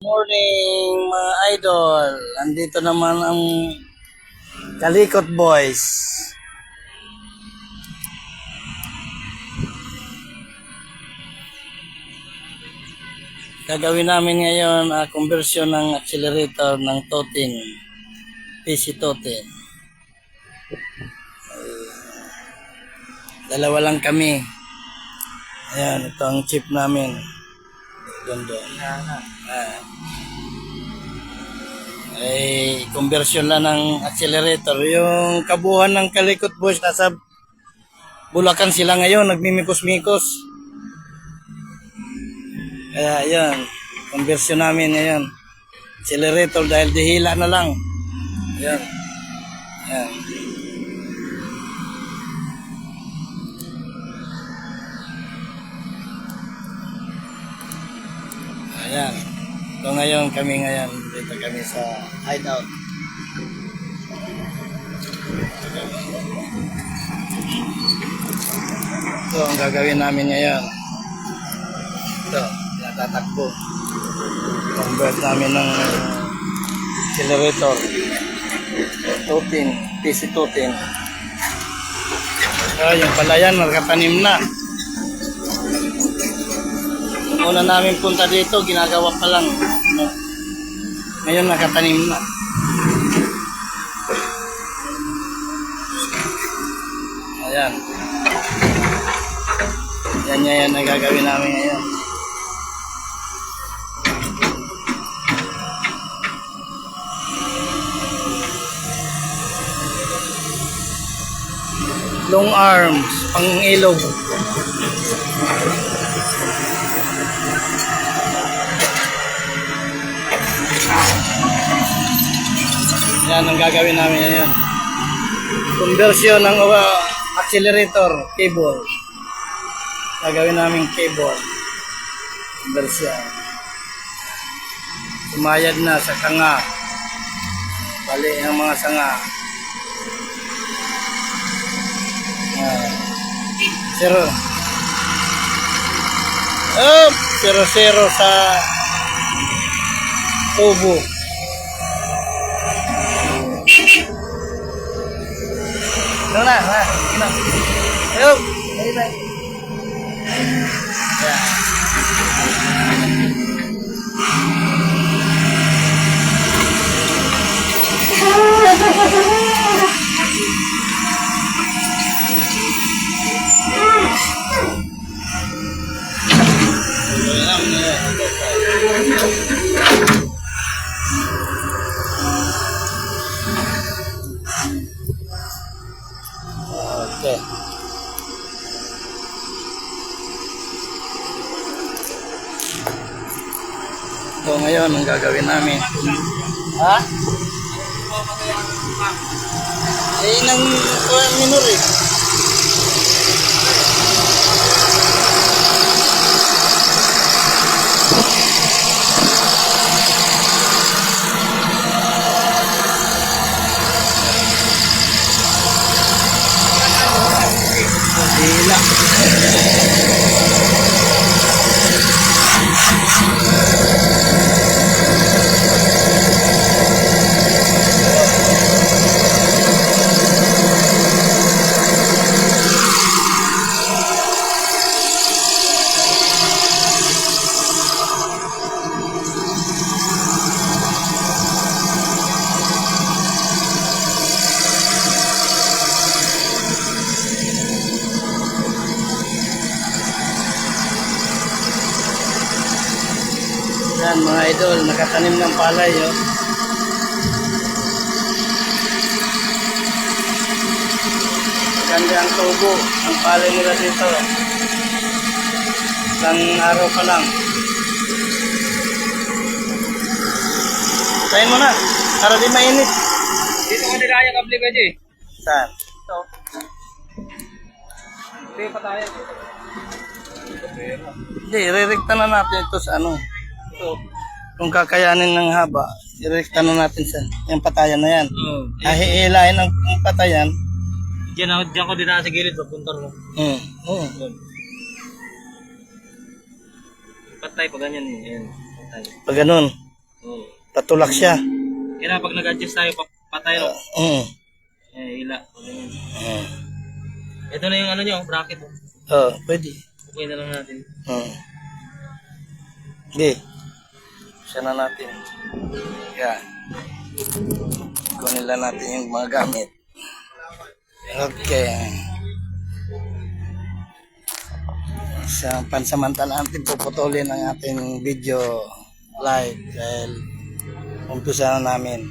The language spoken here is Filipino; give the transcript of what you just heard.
Morning mga idol, andito naman ang Kalikot Boys. Gagawin namin ngayon conversion ng accelerator ng Totin, PC Totin. Dalawa lang kami. Ayan, ito ang chip namin. Doon. Ay conversion lang ng accelerator. Yung kabuuan ng Kalikot Boys nasa Bulacan sila ngayon, nagmimikos-mikos. Kaya yan, conversion namin ngayon. Accelerator dahil dihila na lang. Yan. Yan. Ayan. So ngayon, dito kami sa hideout. So ang gagawin namin ngayon, ito, tatakbo. Convert namin ng accelerator. Totin, PC Totin. Yung palayan, nakatanim na. Una namin punta dito, ginagawa pa lang. Ngayon nakatanim na. Ayan. Yan ang gagawin namin ngayon. Long arms, pang ilog. Yan ang gagawin namin ngayon. Conversion ng accelerator cable. Gagawin namin cable. Conversion. Sumayad na sa sanga. Bali ang mga sanga. Zero. Zero sa tubo. Na. Ayo. Bye. Ya. Okay. So ngayon, ang gagawin namin. Ha? Nang minor eh. Dila. Yan mga idol, nakatanim ng palay oh. Ganda ang tubo, ang palay nila dito. Isang araw pa lang. Tayin mo na, para di mainit. Dito ko nilaya kable ka dyan. Saan? Ito. Ito pa tayo. Hindi, irerekta na natin ito sa ano. Ito. Kung kakayanin ng haba, irerekta na natin sa yung patayan na yan. Oo. Hihilahin ang patayan. Diyan ko din sa gilid, papunta mo. Oo. Patay pa ganyan. Ayan. Patay. Pag ganun. Patulak siya. Kaya pag nag-adjust tayo, patay no? Hila. Ito na yung ano nyo, bracket. Pwede. Okay na lang natin. Sige. Siya na natin. Yan. Kunin lang natin yung mga gamit. Okay. Sa pansamantala natin puputulin ang ating video live dahil umpisa na namin.